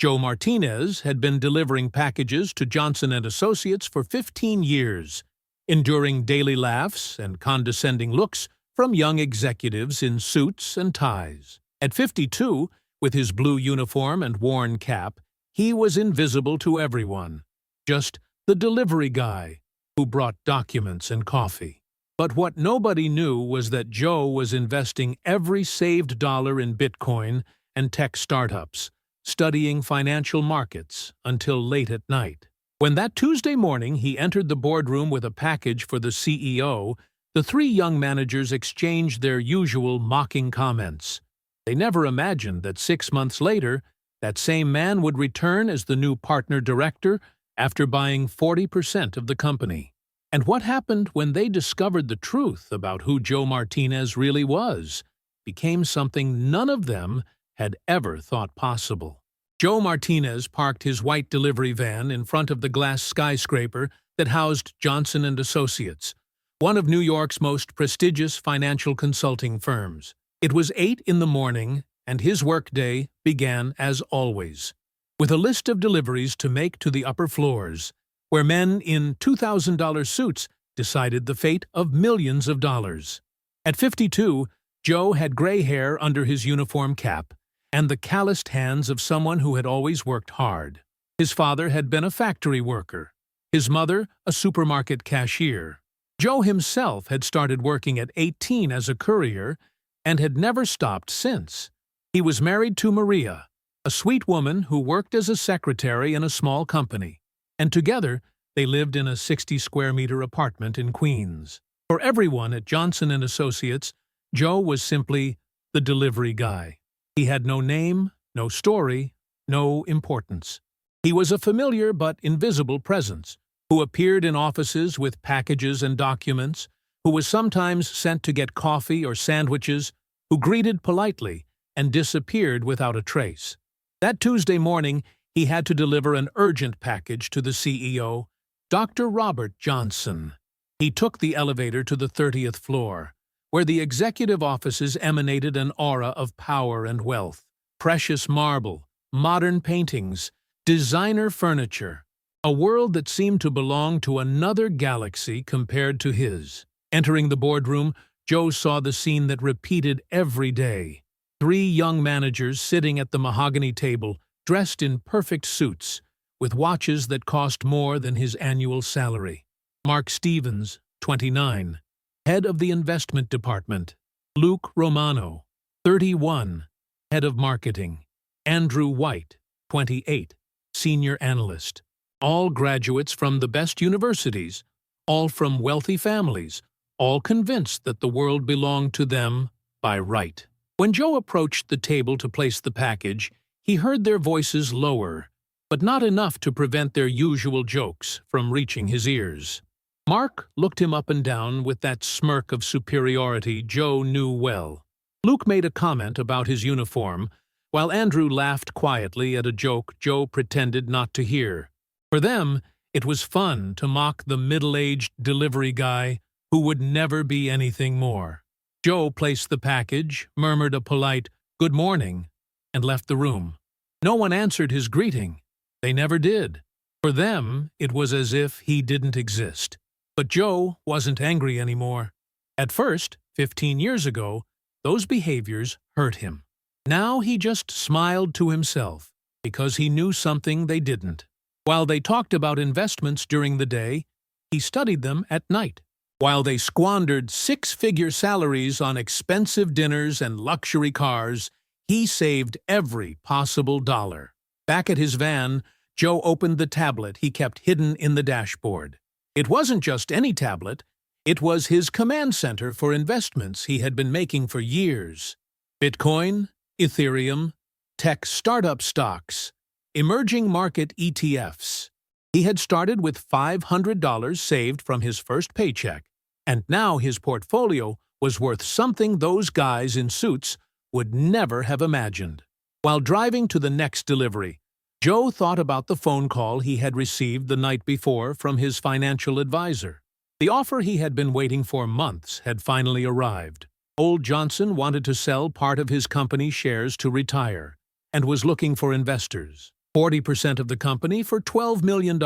Joe Martinez had been delivering packages to Johnson & Associates for 15 years, enduring daily laughs and condescending looks from young executives in suits and ties. At 52, with his blue uniform and worn cap, he was invisible to everyone, just the delivery guy who brought documents and coffee. But what nobody knew was that Joe was investing every saved dollar in Bitcoin and tech startups, studying financial markets until late at night. When that Tuesday morning he entered the boardroom with a package for the CEO, the three young managers exchanged their usual mocking comments. They never imagined that 6 months later, that same man would return as the new partner director after buying 40% of the company. And what happened when they discovered the truth about who Joe Martinez really was became something none of them had ever thought possible. Joe Martinez parked his white delivery van in front of the glass skyscraper that housed Johnson & Associates, one of New York's most prestigious financial consulting firms. It was 8 in the morning, and his workday began as always, with a list of deliveries to make to the upper floors, where men in $2,000 suits decided the fate of millions of dollars. At 52, Joe had gray hair under his uniform cap and the calloused hands of someone who had always worked hard. His father had been a factory worker, his mother a supermarket cashier. Joe himself had started working at 18 as a courier and had never stopped since. He was married to Maria, a sweet woman who worked as a secretary in a small company, and together they lived in a 60-square-meter apartment in Queens. For everyone at Johnson & Associates, Joe was simply the delivery guy. He had no name, no story, no importance. He was a familiar but invisible presence, who appeared in offices with packages and documents, who was sometimes sent to get coffee or sandwiches, who greeted politely and disappeared without a trace. That Tuesday morning, he had to deliver an urgent package to the CEO, Dr. Robert Johnson. He took the elevator to the 30th floor, where the executive offices emanated an aura of power and wealth. Precious marble, modern paintings, designer furniture, a world that seemed to belong to another galaxy compared to his. Entering the boardroom, Joe saw the scene that repeated every day. 3 young managers sitting at the mahogany table, dressed in perfect suits, with watches that cost more than his annual salary. Mark Stevens, 29, head of the investment department. Luke Romano, 31, head of marketing. Andrew White, 28, senior analyst. All graduates from the best universities, all from wealthy families, all convinced that the world belonged to them by right. When Joe approached the table to place the package, he heard their voices lower, but not enough to prevent their usual jokes from reaching his ears. Mark looked him up and down with that smirk of superiority Joe knew well. Luke made a comment about his uniform, while Andrew laughed quietly at a joke Joe pretended not to hear. For them, it was fun to mock the middle-aged delivery guy who would never be anything more. Joe placed the package, murmured a polite "good morning," and left the room. No one answered his greeting. They never did. For them, it was as if he didn't exist. But Joe wasn't angry anymore. At first, 15 years ago, those behaviors hurt him. Now he just smiled to himself, because he knew something they didn't. While they talked about investments during the day, he studied them at night. While they squandered 6-figure salaries on expensive dinners and luxury cars, he saved every possible dollar. Back at his van, Joe opened the tablet he kept hidden in the dashboard. It wasn't just any tablet. It was his command center for investments he had been making for years. Bitcoin, Ethereum, tech startup stocks, emerging market ETFs. He had started with $500 saved from his first paycheck, and now his portfolio was worth something those guys in suits would never have imagined. While driving to the next delivery, Joe thought about the phone call he had received the night before from his financial advisor. The offer he had been waiting for months had finally arrived. Old Johnson wanted to sell part of his company's shares to retire, and was looking for investors. 40% of the company for $12 million.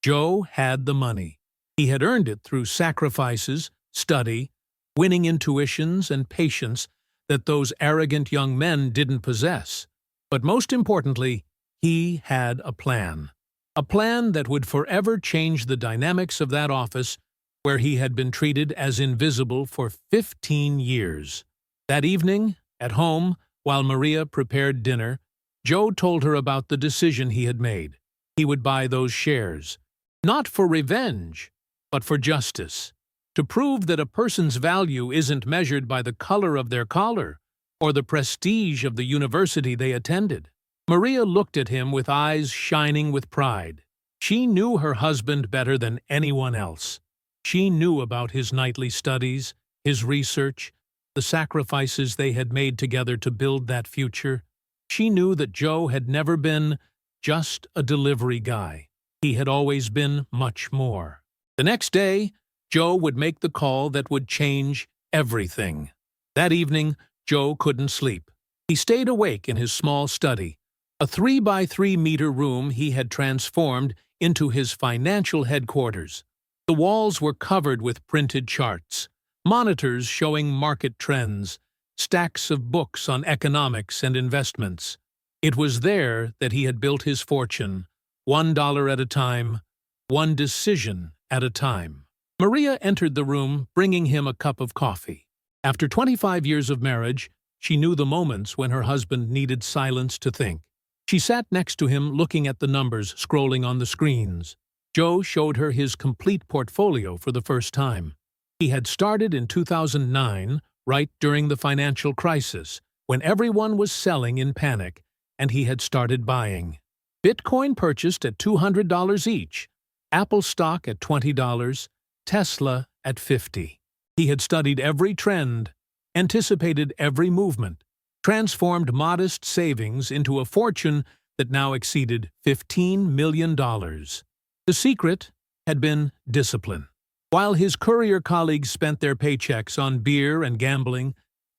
Joe had the money. He had earned it through sacrifices, study, winning intuitions, and patience that those arrogant young men didn't possess. But most importantly, he had a plan. A plan that would forever change the dynamics of that office where he had been treated as invisible for 15 years. That evening, at home, while Maria prepared dinner, Joe told her about the decision he had made. He would buy those shares, not for revenge, but for justice, to prove that a person's value isn't measured by the color of their collar or the prestige of the university they attended. Maria looked at him with eyes shining with pride. She knew her husband better than anyone else. She knew about his nightly studies, his research, the sacrifices they had made together to build that future. She knew that Joe had never been just a delivery guy. He had always been much more. The next day, Joe would make the call that would change everything. That evening, Joe couldn't sleep. He stayed awake in his small study, a 3-by-3-meter room he had transformed into his financial headquarters. The walls were covered with printed charts, monitors showing market trends, stacks of books on economics and investments. It was there that he had built his fortune, $1 at a time, one decision at a time. Maria entered the room, bringing him a cup of coffee. After 25 years of marriage, she knew the moments when her husband needed silence to think. She sat next to him, looking at the numbers scrolling on the screens. Joe showed her his complete portfolio for the first time. He had started in 2009, right during the financial crisis, when everyone was selling in panic, and he had started buying. Bitcoin purchased at $200 each, Apple stock at $20, Tesla at $50. He had studied every trend, anticipated every movement, transformed modest savings into a fortune that now exceeded $15 million. The secret had been discipline. While his courier colleagues spent their paychecks on beer and gambling,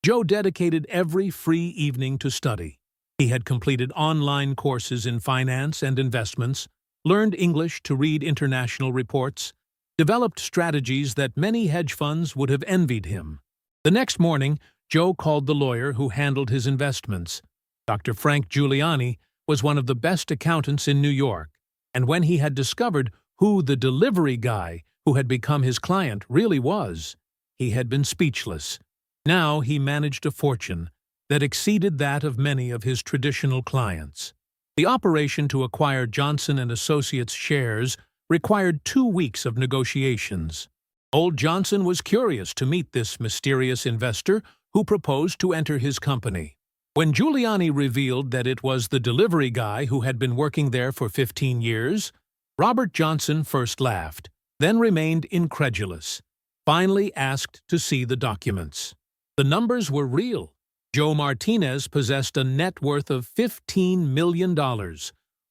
Joe dedicated every free evening to study. He had completed online courses in finance and investments, learned English to read international reports, developed strategies that many hedge funds would have envied him. The next morning, Joe called the lawyer who handled his investments. Dr. Frank Giuliani was one of the best accountants in New York, and when he had discovered who the delivery guy who had become his client really was, he had been speechless. Now he managed a fortune that exceeded that of many of his traditional clients. The operation to acquire Johnson & Associates shares required 2 weeks of negotiations. Old Johnson was curious to meet this mysterious investor who proposed to enter his company. When Giuliani revealed that it was the delivery guy who had been working there for 15 years, Robert Johnson first laughed, then remained incredulous, finally asked to see the documents. The numbers were real. Joe Martinez possessed a net worth of $15 million,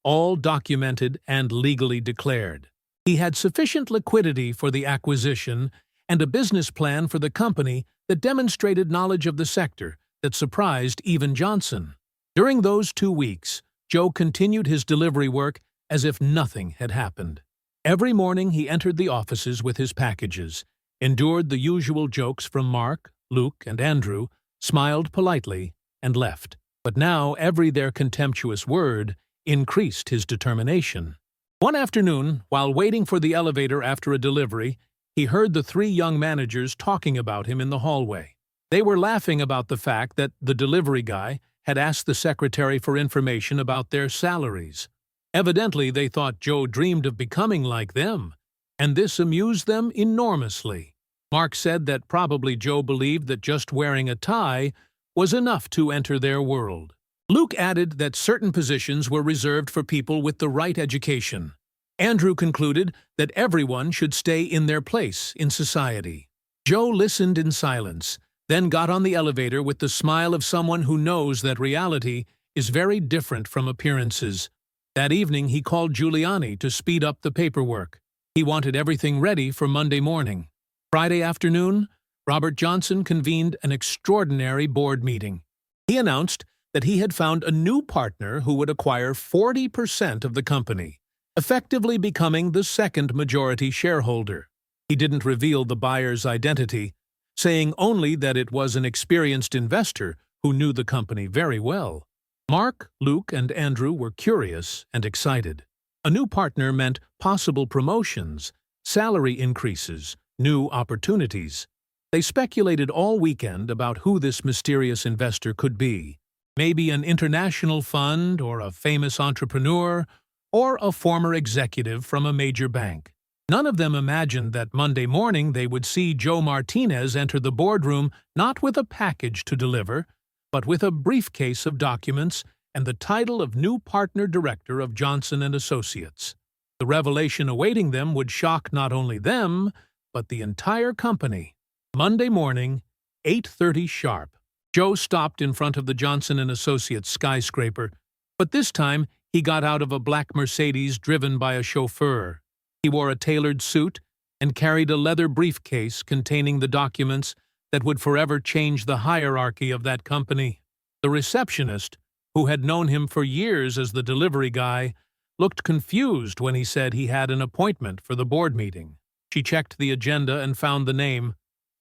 all documented and legally declared. He had sufficient liquidity for the acquisition and a business plan for the company that demonstrated knowledge of the sector that surprised even Johnson. During those 2 weeks, Joe continued his delivery work as if nothing had happened. Every morning he entered the offices with his packages, endured the usual jokes from Mark, Luke, and Andrew, smiled politely, and left. But now their contemptuous word increased his determination. One afternoon, while waiting for the elevator after a delivery, he heard the 3 young managers talking about him in the hallway. They were laughing about the fact that the delivery guy had asked the secretary for information about their salaries. Evidently, they thought Joe dreamed of becoming like them, and this amused them enormously. Mark said that probably Joe believed that just wearing a tie was enough to enter their world. Luke added that certain positions were reserved for people with the right education. Andrew concluded that everyone should stay in their place in society. Joe listened in silence, then got on the elevator with the smile of someone who knows that reality is very different from appearances. That evening he called Giuliani to speed up the paperwork. He wanted everything ready for Monday morning. Friday afternoon, Robert Johnson convened an extraordinary board meeting. He announced that he had found a new partner who would acquire 40% of the company, effectively becoming the second majority shareholder. He didn't reveal the buyer's identity, saying only that it was an experienced investor who knew the company very well. Mark, Luke, and Andrew were curious and excited. A new partner meant possible promotions, salary increases, new opportunities. They speculated all weekend about who this mysterious investor could be. Maybe an international fund, or a famous entrepreneur, or a former executive from a major bank. None of them imagined that Monday morning they would see Joe Martinez enter the boardroom not with a package to deliver, but with a briefcase of documents and the title of new partner director of Johnson & Associates. The revelation awaiting them would shock not only them, but the entire company. Monday morning, 8:30 sharp. Joe stopped in front of the Johnson & Associates skyscraper, but this time he got out of a black Mercedes driven by a chauffeur. He wore a tailored suit and carried a leather briefcase containing the documents that would forever change the hierarchy of that company. The receptionist, who had known him for years as the delivery guy, looked confused when he said he had an appointment for the board meeting. She checked the agenda and found the name,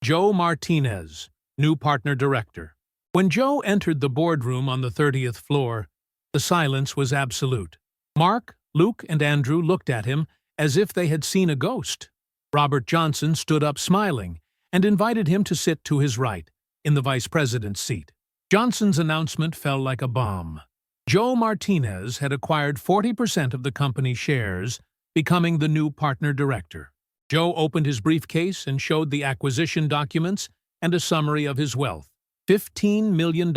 Joe Martinez, new partner director. When Joe entered the boardroom on the 30th floor, the silence was absolute. Mark, Luke, and Andrew looked at him as if they had seen a ghost. Robert Johnson stood up smiling and invited him to sit to his right, in the vice president's seat. Johnson's announcement fell like a bomb. Joe Martinez had acquired 40% of the company's shares, becoming the new partner director. Joe opened his briefcase and showed the acquisition documents and a summary of his wealth. $15 million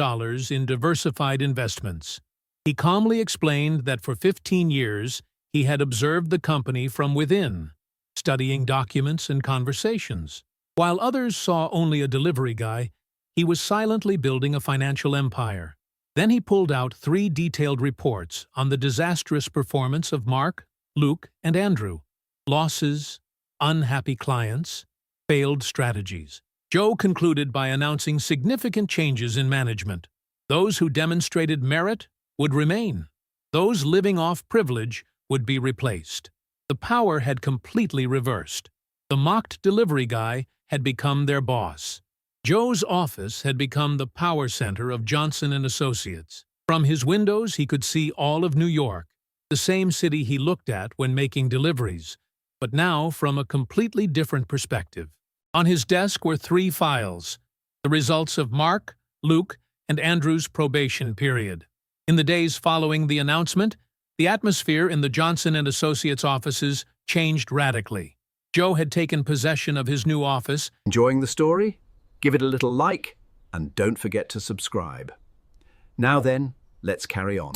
in diversified investments. He calmly explained that for 15 years he had observed the company from within, studying documents and conversations. While others saw only a delivery guy, he was silently building a financial empire. Then he pulled out 3 detailed reports on the disastrous performance of Mark, Luke, and Andrew. Losses, unhappy clients, failed strategies. Joe concluded by announcing significant changes in management. Those who demonstrated merit would remain. Those living off privilege would be replaced. The power had completely reversed. The mocked delivery guy had become their boss. Joe's office had become the power center of Johnson & Associates. From his windows he could see all of New York, the same city he looked at when making deliveries, but now from a completely different perspective. On his desk were 3 files, the results of Mark, Luke, and Andrew's probation period. In the days following the announcement, the atmosphere in the Johnson & Associates offices changed radically. Joe had taken possession of his new office. Enjoying the story? Give it a little like, and don't forget to subscribe. Now then, let's carry on.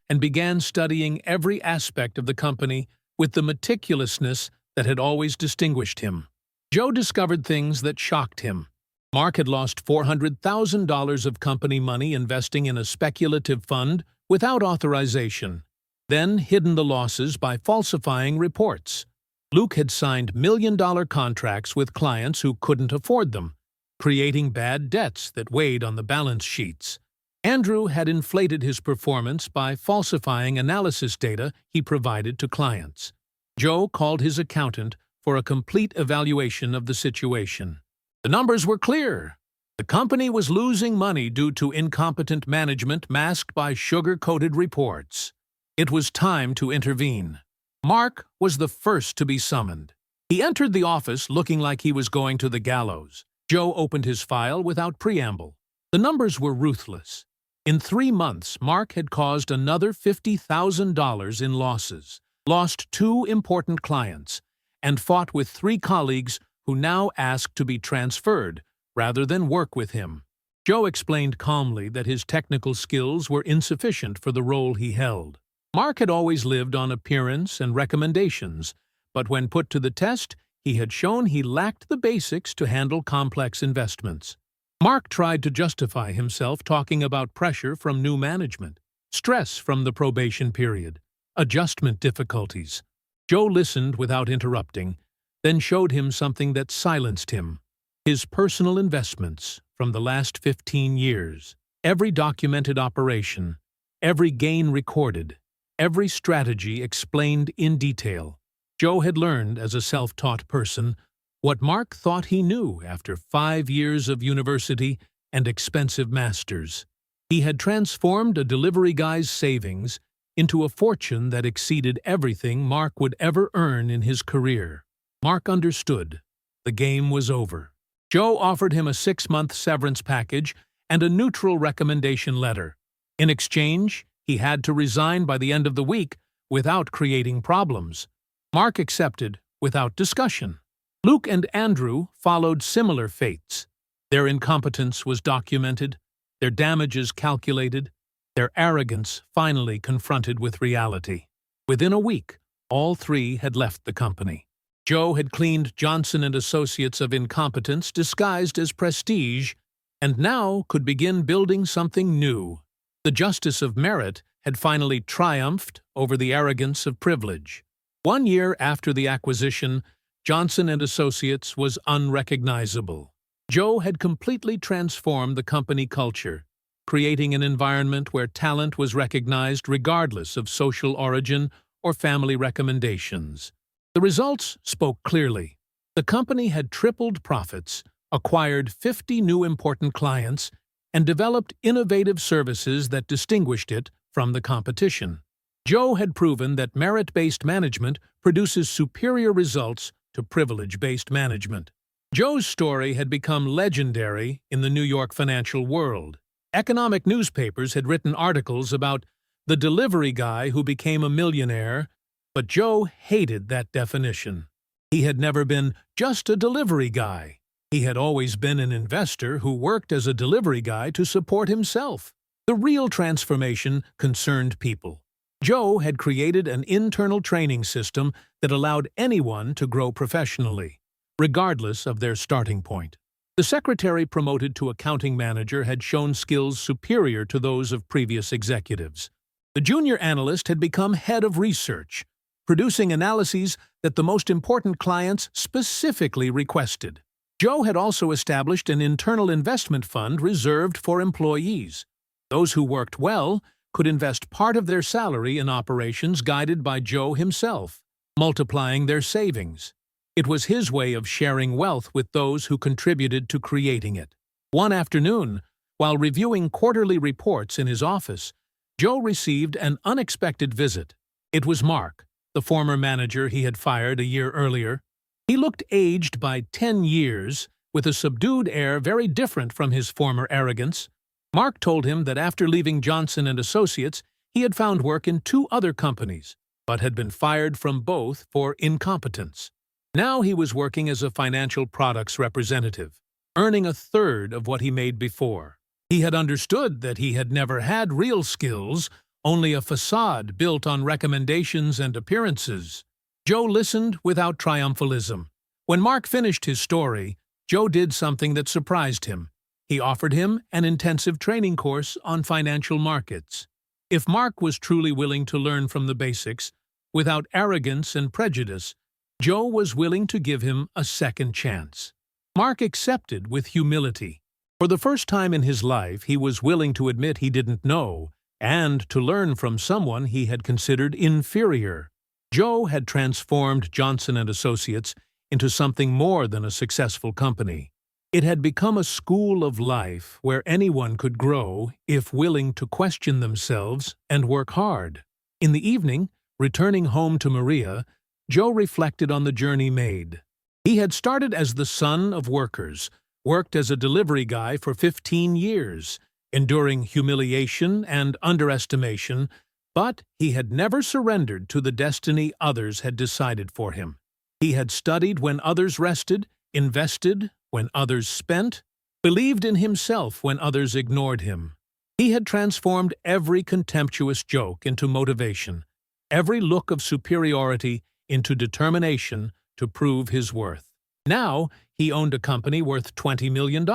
And began studying every aspect of the company with the meticulousness that had always distinguished him. Joe discovered things that shocked him. Mark had lost $400,000 of company money investing in a speculative fund without authorization, then hidden the losses by falsifying reports. Luke had signed million-dollar contracts with clients who couldn't afford them, creating bad debts that weighed on the balance sheets. Andrew had inflated his performance by falsifying analysis data he provided to clients. Joe called his accountant for a complete evaluation of the situation. The numbers were clear. The company was losing money due to incompetent management masked by sugar-coated reports. It was time to intervene. Mark was the first to be summoned. He entered the office looking like he was going to the gallows. Joe opened his file without preamble. The numbers were ruthless. In 3 months, Mark had caused another $50,000 in losses, lost 2 important clients, and fought with 3 colleagues who now asked to be transferred rather than work with him. Joe explained calmly that his technical skills were insufficient for the role he held. Mark had always lived on appearance and recommendations, but when put to the test, he had shown he lacked the basics to handle complex investments. Mark tried to justify himself, talking about pressure from new management, stress from the probation period, adjustment difficulties. Joe listened without interrupting, then showed him something that silenced him: his personal investments from the last 15 years. Every documented operation, every gain recorded, every strategy explained in detail. Joe had learned, as a self-taught person, what Mark thought he knew after 5 years of university and expensive masters. He had transformed a delivery guy's savings into a fortune that exceeded everything Mark would ever earn in his career. Mark understood. The game was over. Joe offered him a 6-month severance package and a neutral recommendation letter. In exchange, he had to resign by the end of the week without creating problems. Mark accepted without discussion. Luke and Andrew followed similar fates. Their incompetence was documented, their damages calculated, their arrogance finally confronted with reality. Within a week, all 3 had left the company. Joe had cleaned Johnson & Associates of incompetence disguised as prestige, and now could begin building something new. The justice of merit had finally triumphed over the arrogance of privilege. 1 year after the acquisition, Johnson & Associates was unrecognizable. Joe had completely transformed the company culture, creating an environment where talent was recognized regardless of social origin or family recommendations. The results spoke clearly. The company had tripled profits, acquired 50 new important clients, and developed innovative services that distinguished it from the competition. Joe had proven that merit-based management produces superior results to privilege-based management. Joe's story had become legendary in the New York financial world. Economic newspapers had written articles about the delivery guy who became a millionaire, but Joe hated that definition. He had never been just a delivery guy. He had always been an investor who worked as a delivery guy to support himself. The real transformation concerned people. Joe had created an internal training system that allowed anyone to grow professionally, regardless of their starting point. The secretary promoted to accounting manager had shown skills superior to those of previous executives. The junior analyst had become head of research, producing analyses that the most important clients specifically requested. Joe had also established an internal investment fund reserved for employees. Those who worked well could invest part of their salary in operations guided by Joe himself, multiplying their savings. It was his way of sharing wealth with those who contributed to creating it. One afternoon, while reviewing quarterly reports in his office, Joe received an unexpected visit. It was Mark, the former manager he had fired a year earlier. He looked aged by 10 years, with a subdued air very different from his former arrogance. Mark told him that after leaving Johnson & Associates, he had found work in 2 other companies, but had been fired from both for incompetence. Now he was working as a financial products representative, earning a third of what he made before. He had understood that he had never had real skills, only a facade built on recommendations and appearances. Joe listened without triumphalism. When Mark finished his story, Joe did something that surprised him. He offered him an intensive training course on financial markets. If Mark was truly willing to learn from the basics, without arrogance and prejudice, Joe was willing to give him a second chance. Mark accepted with humility. For the first time in his life, he was willing to admit he didn't know and to learn from someone he had considered inferior. Joe had transformed Johnson & Associates into something more than a successful company. It had become a school of life where anyone could grow if willing to question themselves and work hard. In the evening, returning home to Maria, Joe reflected on the journey made. He had started as the son of workers, worked as a delivery guy for 15 years, enduring humiliation and underestimation, but he had never surrendered to the destiny others had decided for him. He had studied when others rested, invested when others spent, believed in himself when others ignored him. He had transformed every contemptuous joke into motivation, every look of superiority into determination to prove his worth. Now, he owned a company worth $20 million,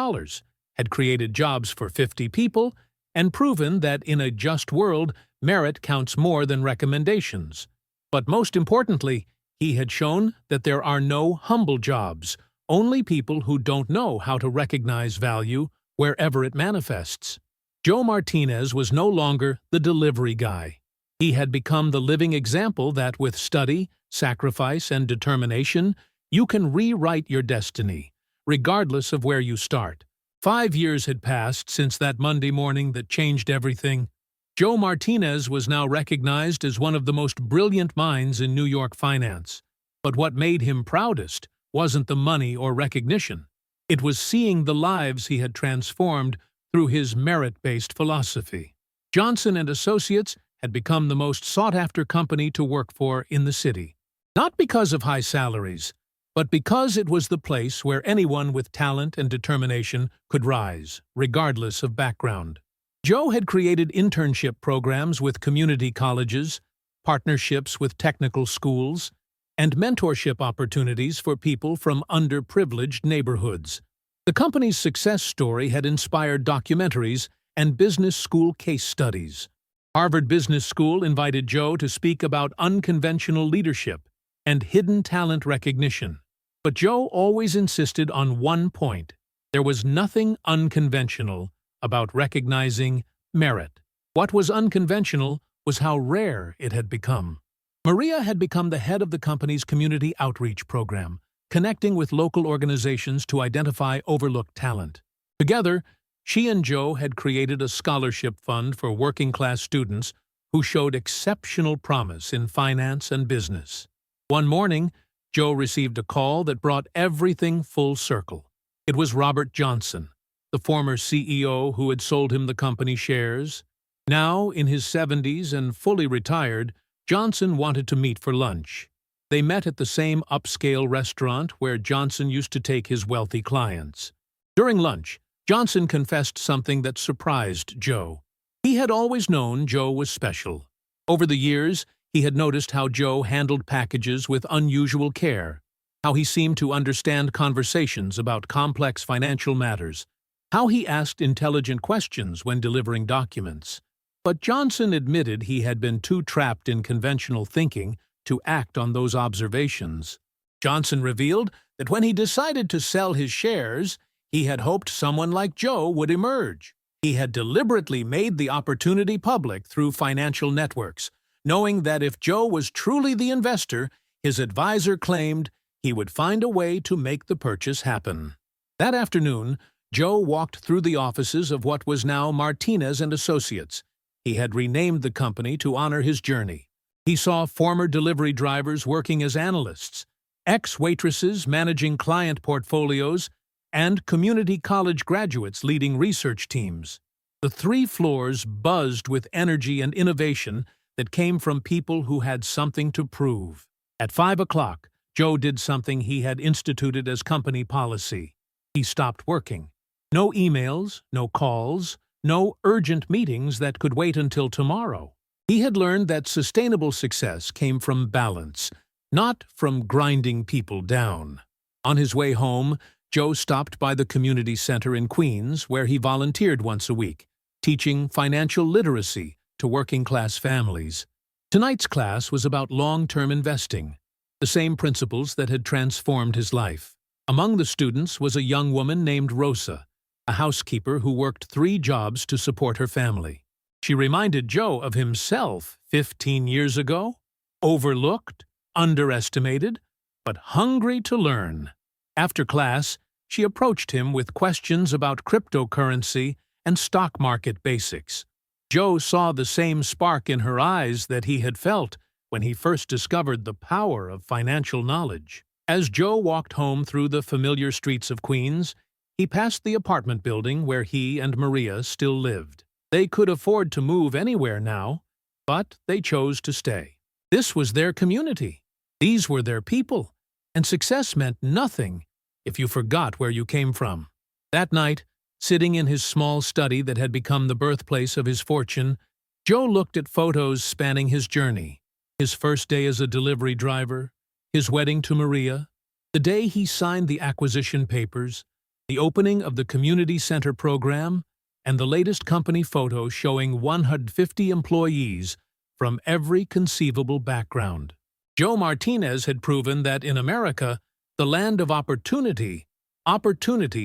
had created jobs for 50 people, and proven that in a just world, merit counts more than recommendations. But most importantly, he had shown that there are no humble jobs, only people who don't know how to recognize value wherever it manifests. Joe Martinez was no longer the delivery guy. He had become the living example that with study, sacrifice, and determination, you can rewrite your destiny, regardless of where you start. 5 years had passed since that Monday morning that changed everything. Joe Martinez was now recognized as one of the most brilliant minds in New York finance. But what made him proudest wasn't the money or recognition. It was seeing the lives he had transformed through his merit-based philosophy. Johnson and Associates had become the most sought-after company to work for in the city. Not because of high salaries, but because it was the place where anyone with talent and determination could rise, regardless of background. Joe had created internship programs with community colleges, partnerships with technical schools, and mentorship opportunities for people from underprivileged neighborhoods. The company's success story had inspired documentaries and business school case studies. Harvard Business School invited Joe to speak about unconventional leadership and hidden talent recognition. But Joe always insisted on one point. There was nothing unconventional about recognizing merit. What was unconventional was how rare it had become. Maria had become the head of the company's community outreach program, connecting with local organizations to identify overlooked talent. Together, she and Joe had created a scholarship fund for working-class students who showed exceptional promise in finance and business. One morning, Joe received a call that brought everything full circle. It was Robert Johnson, the former CEO who had sold him the company shares. Now, in his 70s and fully retired, Johnson wanted to meet for lunch. They met at the same upscale restaurant where Johnson used to take his wealthy clients. During lunch, Johnson confessed something that surprised Joe. He had always known Joe was special. Over the years, he had noticed how Joe handled packages with unusual care, how he seemed to understand conversations about complex financial matters, how he asked intelligent questions when delivering documents. But Johnson admitted he had been too trapped in conventional thinking to act on those observations. Johnson revealed that when he decided to sell his shares, he had hoped someone like Joe would emerge. He had deliberately made the opportunity public through financial networks, knowing that if Joe was truly the investor, his advisor claimed he would find a way to make the purchase happen. That afternoon, Joe walked through the offices of what was now Martinez and Associates. He had renamed the company to honor his journey. He saw former delivery drivers working as analysts, ex-waitresses managing client portfolios, and community college graduates leading research teams. The 3 floors buzzed with energy and innovation that came from people who had something to prove. At 5 o'clock, Joe did something he had instituted as company policy. He stopped working. No emails, no calls, no urgent meetings that could wait until tomorrow. He had learned that sustainable success came from balance, not from grinding people down. On his way home, Joe stopped by the community center in Queens, where he volunteered once a week, teaching financial literacy to working-class families. Tonight's class was about long-term investing, the same principles that had transformed his life. Among the students was a young woman named Rosa, a housekeeper who worked 3 jobs to support her family. She reminded Joe of himself 15 years ago, overlooked, underestimated, but hungry to learn. After class, she approached him with questions about cryptocurrency and stock market basics. Joe saw the same spark in her eyes that he had felt when he first discovered the power of financial knowledge. As Joe walked home through the familiar streets of Queens, he passed the apartment building where he and Maria still lived. They could afford to move anywhere now, but they chose to stay. This was their community. These were their people, and success meant nothing if you forgot where you came from. That night, sitting in his small study that had become the birthplace of his fortune, Joe looked at photos spanning his journey. His first day as a delivery driver, his wedding to Maria, the day he signed the acquisition papers, the opening of the community center program, and the latest company photo showing 150 employees from every conceivable background. Joe Martinez had proven that in America, the land of opportunity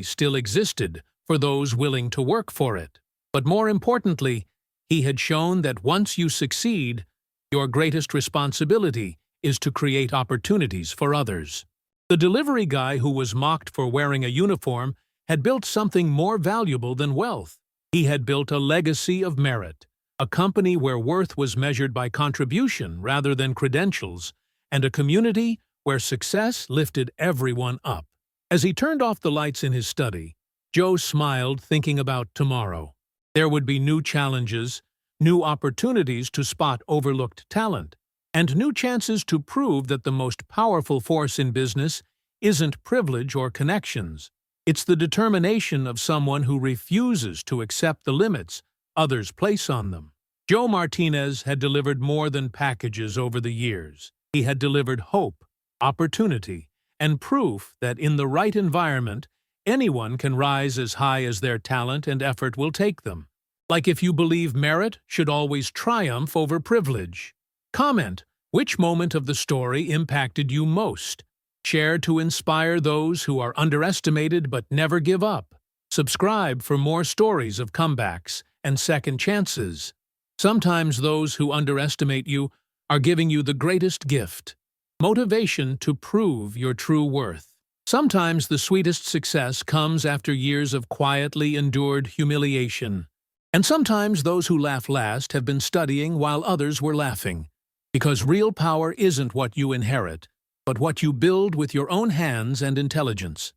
still existed for those willing to work for it. But more importantly, he had shown that once you succeed, your greatest responsibility is to create opportunities for others. The delivery guy who was mocked for wearing a uniform had built something more valuable than wealth. He had built a legacy of merit, a company where worth was measured by contribution rather than credentials, and a community where success lifted everyone up. As he turned off the lights in his study, Joe smiled, thinking about tomorrow. There would be new challenges, new opportunities to spot overlooked talent, and new chances to prove that the most powerful force in business isn't privilege or connections. It's the determination of someone who refuses to accept the limits others place on them. Joe Martinez had delivered more than packages over the years. He had delivered hope, opportunity, and proof that in the right environment, anyone can rise as high as their talent and effort will take them. Like if you believe merit should always triumph over privilege. Comment, which moment of the story impacted you most? Share to inspire those who are underestimated but never give up. Subscribe for more stories of comebacks and second chances. Sometimes those who underestimate you are giving you the greatest gift, motivation to prove your true worth. Sometimes the sweetest success comes after years of quietly endured humiliation. And sometimes those who laugh last have been studying while others were laughing. Because real power isn't what you inherit, but what you build with your own hands and intelligence.